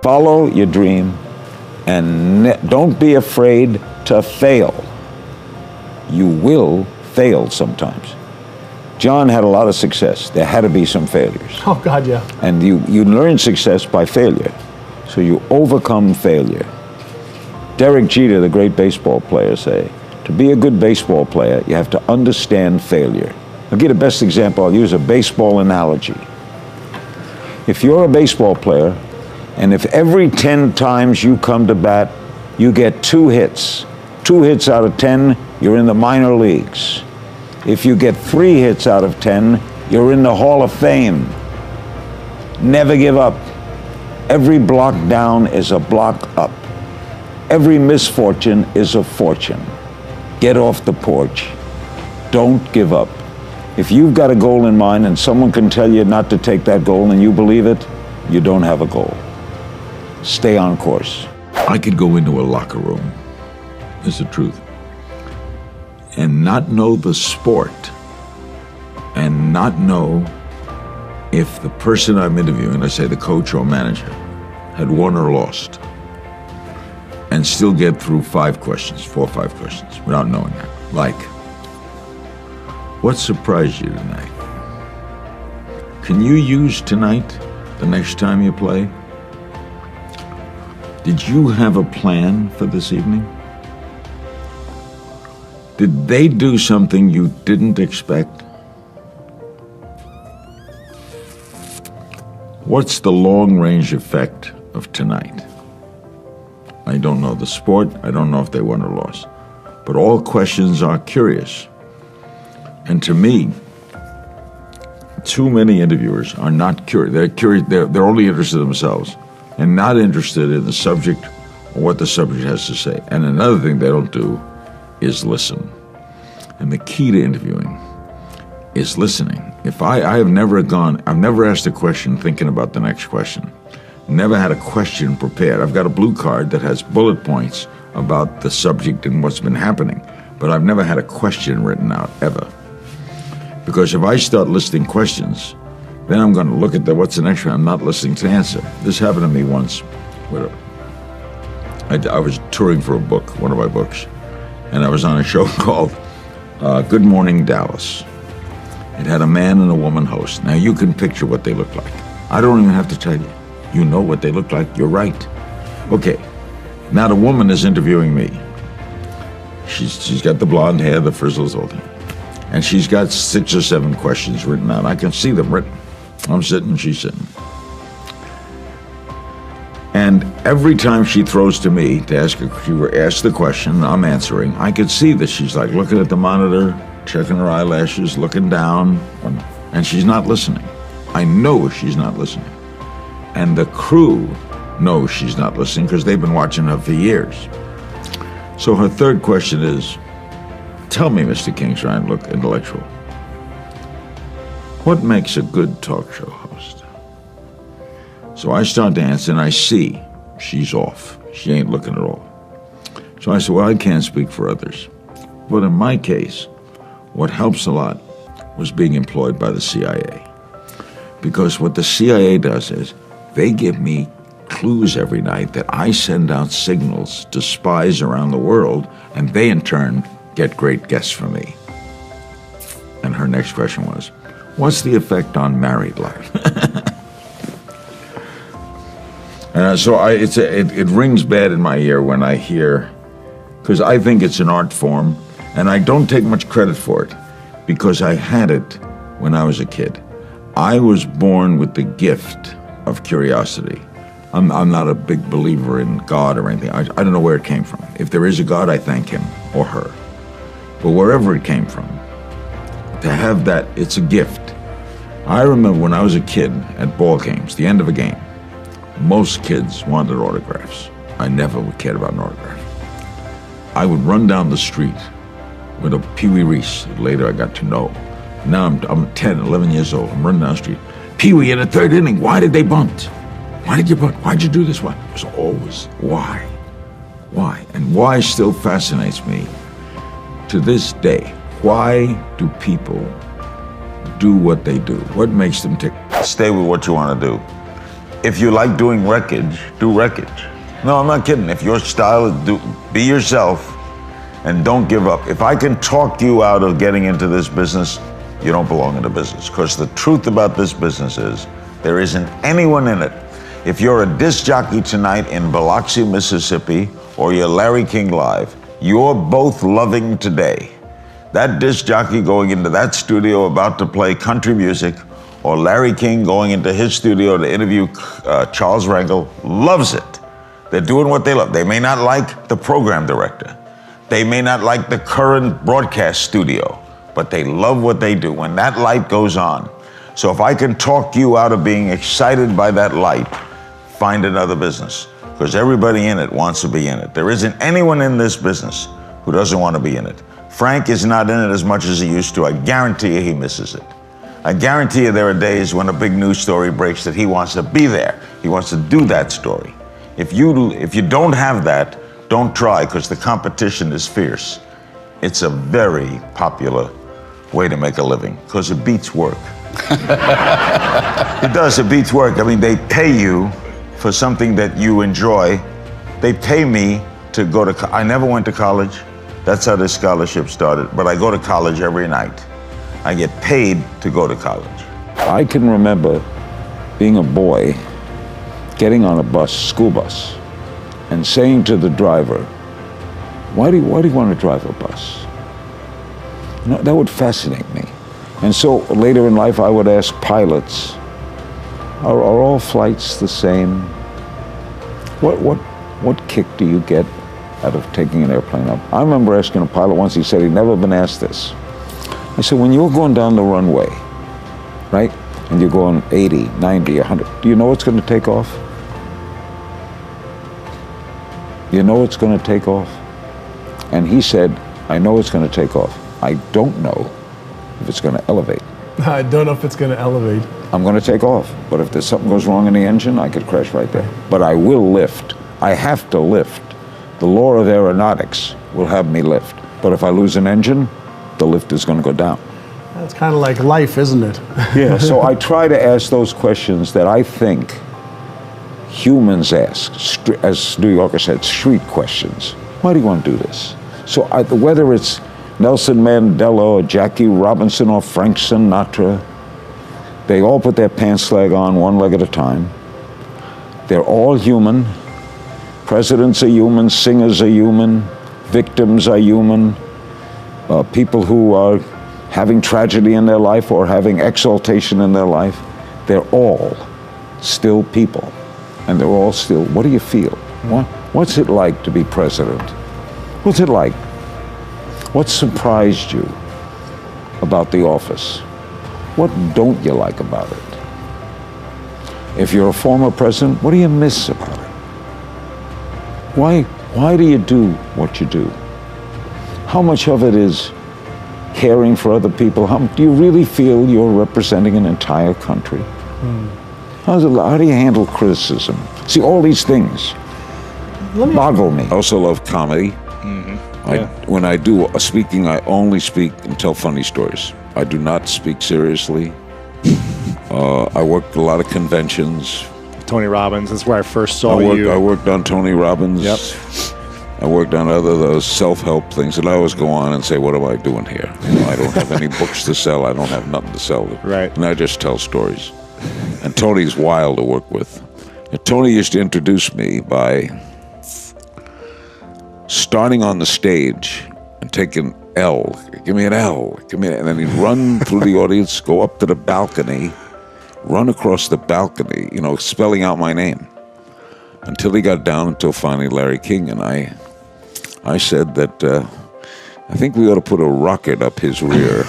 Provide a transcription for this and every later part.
Follow your dream and don't be afraid to fail. You will fail sometimes. John had a lot of success. There had to be some failures. Oh, God, yeah. And you learn success by failure. So you overcome failure. Derek Jeter, the great baseball player, say, to be a good baseball player, you have to understand failure. I'll give the best example. I'll use a baseball analogy. If you're a baseball player, and if every 10 times you come to bat, you get 2 hits out of 10, you're in the minor leagues. If you get 3 hits out of 10, you're in the Hall of Fame. Never give up. Every block down is a block up. Every misfortune is a fortune. Get off the porch. Don't give up. If you've got a goal in mind and someone can tell you not to take that goal and you believe it, you don't have a goal. Stay on course. I could go into a locker room, is the truth, and not know the sport and not know if the person I'm interviewing, let's say the coach or manager, had won or lost, and still get through 5 questions, 4 or 5 questions, without knowing that. Like, what surprised you tonight? Can you use tonight the next time you play? Did you have a plan for this evening? Did they do something you didn't expect? What's the long-range effect of tonight? I don't know the sport. I don't know if they won or lost. But all questions are curious. And to me, too many interviewers are not curious. They're curious. They're only interested in themselves and not interested in the subject or what the subject has to say. And another thing they don't do is listen. And the key to interviewing is listening. If I've never asked a question thinking about the next question. Never had a question prepared. I've got a blue card that has bullet points about the subject and what's been happening, but I've never had a question written out, ever. Because if I start listing questions, then I'm going to look at what's the next one. I'm not listening to the answer. This happened to me once. I was touring for a book, one of my books, and I was on a show called Good Morning Dallas. It had a man and a woman host. Now you can picture what they look like. I don't even have to tell you. You know what they look like. You're right. Okay. Now the woman is interviewing me. She's got the blonde hair, the frizzles, all that. And she's got 6 or 7 questions written out. I can see them written. I'm sitting, she's sitting. And every time she throws to me to ask the question, I'm answering. I could see that she's like looking at the monitor, checking her eyelashes, looking down, and she's not listening. I know she's not listening. And the crew knows she's not listening because they've been watching her for years. So her third question is, tell me, Mr. King, trying to look intellectual, what makes a good talk show host? So I start to answer and I see she's off. She ain't looking at all. So I said, well, I can't speak for others. But in my case, what helps a lot was being employed by the CIA. Because what the CIA does is, they give me clues every night that I send out signals to spies around the world, and they in turn get great guests from me. And her next question was, what's the effect on married life? So it rings bad in my ear when I hear, because I think it's an art form, and I don't take much credit for it, because I had it when I was a kid. I was born with the gift of curiosity. I'm not a big believer in God or anything. I don't know where it came from. If there is a God, I thank him or her. But wherever it came from, to have that, it's a gift. I remember when I was a kid at ball games, the end of a game, most kids wanted autographs. I never cared about an autograph. I would run down the street with a Pee Wee Reese, later I got to know. Now I'm 10, 11 years old. I'm running down the street. Pee Wee in the 3rd inning. Why did they bunt? Why did you bunt? Why'd you do this? Why? It was always why. Why? And why still fascinates me to this day. Why do people do what they do? What makes them tick? Stay with what you want to do. if you like doing wreckage, do wreckage. No, I'm not kidding. If your style is be yourself and don't give up. If I can talk you out of getting into this business, you don't belong in the business. Because the truth about this business is there isn't anyone in it. If you're a disc jockey tonight in Biloxi, Mississippi, or you're Larry King Live, you're both loving today. That disc jockey going into that studio about to play country music, or Larry King going into his studio to interview Charles Rangel, loves it. They're doing what they love. They may not like the program director. They may not like the current broadcast studio, but they love what they do. When that light goes on. So if I can talk you out of being excited by that light, find another business. Because everybody in it wants to be in it. There isn't anyone in this business who doesn't want to be in it. Frank is not in it as much as he used to. I guarantee you he misses it. I guarantee you there are days when a big news story breaks that he wants to be there. He wants to do that story. If you don't have that, don't try, because the competition is fierce. It's a very popular way to make a living, because it beats work. It does, it beats work. I mean, they pay you for something that you enjoy. They pay me to go to, I never went to college. That's how this scholarship started, but I go to college every night. I get paid to go to college. I can remember being a boy, getting on a bus, school bus, and saying to the driver, why do you want to drive a bus? You know, that would fascinate me. And so later in life, I would ask pilots, are all flights the same? What kick do you get out of taking an airplane up? I remember asking a pilot once, he said he'd never been asked this. I said, when you're going down the runway, right, and you're going 80, 90, 100, do you know it's going to take off? You know it's going to take off? And he said, I know it's going to take off. I don't know if it's going to elevate. I don't know if it's going to elevate. I'm going to take off, but if there's something goes wrong in the engine, I could crash right there. But I will lift. I have to lift. The law of aeronautics will have me lift. But if I lose an engine, the lift is going to go down. That's kind of like life, isn't it? Yeah, so I try to ask those questions that I think humans ask, as New Yorker said, street questions. Why do you want to do this? So whether it's Nelson Mandela or Jackie Robinson or Frank Sinatra, they all put their pants leg on one leg at a time. They're all human. Presidents are human, singers are human, victims are human, people who are having tragedy in their life or having exaltation in their life, they're all still people. And they're all still, what do you feel? What's it like to be president? What's it like? What surprised you about the office? What don't you like about it? If you're a former president, what do you miss about it? Why do you do what you do? How much of it is caring for other people? Do you really feel you're representing an entire country? How do you handle criticism? See, all these things boggle me. I also love comedy. When I do speaking, I only speak and tell funny stories. I do not speak seriously. I worked a lot of conventions. Tony Robbins, that's where I first saw you. I worked on Tony Robbins. Yep. I worked on those self-help things, and I always go on and say, what am I doing here? You know, I don't have any books to sell. I don't have nothing to sell. Right. And I just tell stories. And Tony's wild to work with. And Tony used to introduce me by starting on the stage and taking L. Give me an L. Give me an, and then he'd run through the audience, go up to the balcony, run across the balcony, you know, spelling out my name, until he got down until finally Larry King. And I said that I think we ought to put a rocket up his rear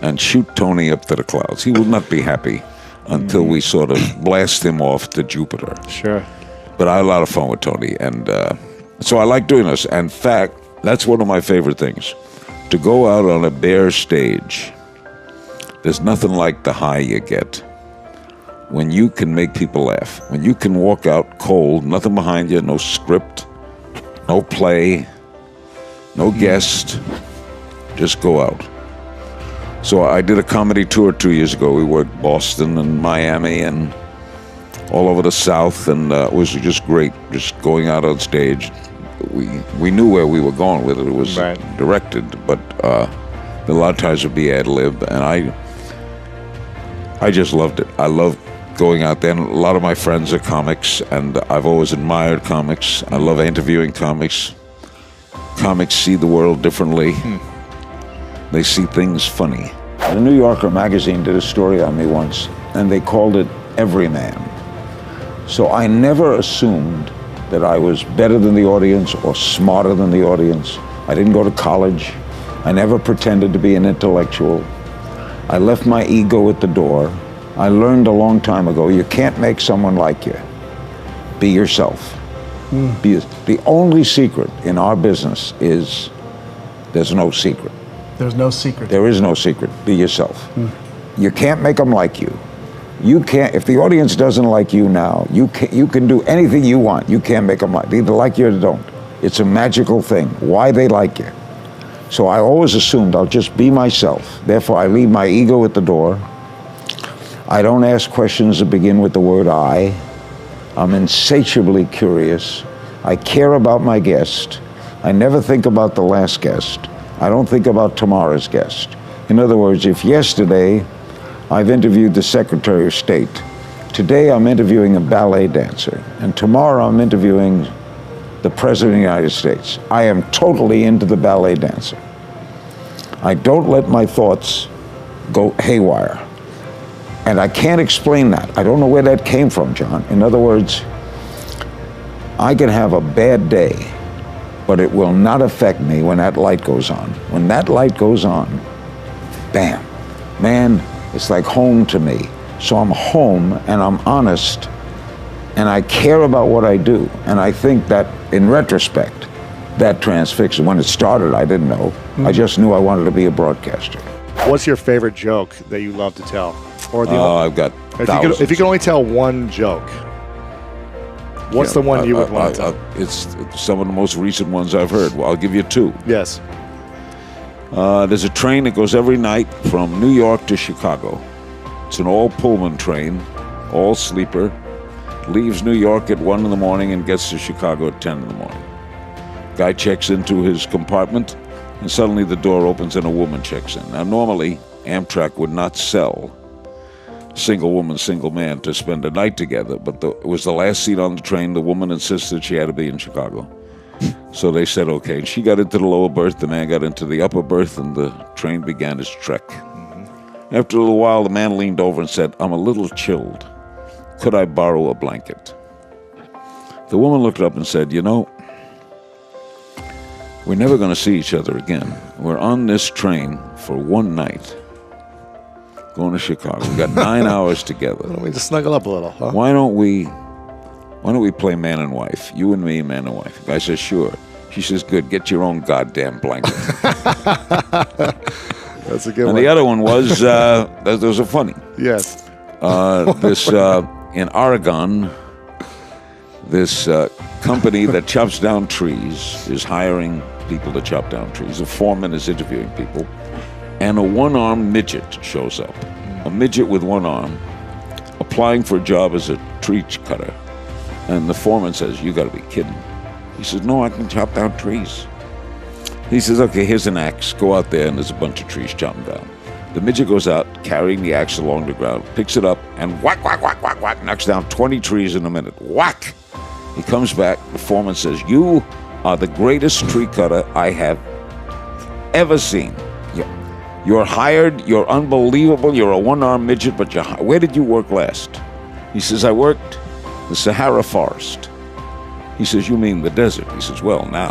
and shoot Tony up to the clouds. He will not be happy until we sort of blast him off to Jupiter. Sure. But I had a lot of fun with Tony, and so I like doing this. In fact, that's one of my favorite things, to go out on a bare stage. There's nothing like the high you get when you can make people laugh, when you can walk out cold, nothing behind you, no script, no play, no guest, just go out. So I did a comedy tour 2 years ago. We worked Boston and Miami and all over the South, and it was just great, just going out on stage. We knew where we were going with it. It was Right. directed, but a lot of times it would be ad-lib, and I just loved it. I loved going out there, and a lot of my friends are comics, and I've always admired comics. I love interviewing comics. Comics see the world differently. They see things funny. The New Yorker magazine did a story on me once, and they called it Everyman. So I never assumed that I was better than the audience or smarter than the audience. I didn't go to college. I never pretended to be an intellectual. I left my ego at the door. I learned a long time ago, you can't make someone like you. Be yourself. The only secret in our business is there's no secret. There's no secret. There is no secret. Be yourself. You can't make them like you. You can't, if the audience doesn't like you now, you can do anything you want. You can't make them like, they either like you or don't. It's a magical thing, why they like you. So I always assumed I'll just be myself. Therefore, I leave my ego at the door. I don't ask questions that begin with the word I. I'm insatiably curious. I care about my guest. I never think about the last guest. I don't think about tomorrow's guest. In other words, if yesterday I've interviewed the Secretary of State, today I'm interviewing a ballet dancer, and tomorrow I'm interviewing the President of the United States, I am totally into the ballet dancer. I don't let my thoughts go haywire. And I can't explain that. I don't know where that came from, John. In other words, I can have a bad day, but it will not affect me when that light goes on. When that light goes on, bam, man, it's like home to me. So I'm home and I'm honest and I care about what I do. And I think that in retrospect, that transfixed. When it started, I didn't know. I just knew I wanted to be a broadcaster. What's your favorite joke that you love to tell? Or the I've got thousands. if you could only tell one joke, what's the one you would want to tell? It's some of the most recent ones I've heard. Well, I'll give you two. Yes. There's a train that goes every night from New York to Chicago. It's an all Pullman train, all sleeper. Leaves New York at 1 in the morning and gets to Chicago at 10 in the morning. Guy checks into his compartment, and suddenly the door opens and a woman checks in. Now, normally, Amtrak would not sell single woman, single man to spend a night together, but it was the last seat on the train. The woman insisted she had to be in Chicago. So they said, okay. And she got into the lower berth, the man got into the upper berth, and the train began its trek. After a little while, the man leaned over and said, I'm a little chilled. Could I borrow a blanket? The woman looked up and said, you know, we're never going to see each other again. We're on this train for one night, going to Chicago. We've got 9 hours together. Why don't we just snuggle up a little, huh? Why don't we play man and wife? You and me, man and wife. The guy says, sure. She says, good, get your own goddamn blanket. That's a good one. And the other one was, those are funny. Yes. In Oregon, this company that chops down trees is hiring people to chop down trees. A foreman is interviewing people, and a one-armed midget shows up. A midget with one arm, applying for a job as a tree cutter. And the foreman says, you gotta be kidding. He says, no, I can chop down trees. He says, okay, here's an axe. Go out there, and there's a bunch of trees, chop them down. The midget goes out, carrying the axe along the ground, picks it up, and whack, whack, whack, whack, whack, knocks down 20 trees in a minute. Whack! He comes back, the foreman says, you are the greatest tree cutter I have ever seen. You're hired, you're unbelievable, you're a one-armed midget, but where did you work last? He says, I worked the Sahara forest. He says, you mean the desert? He says, well, now.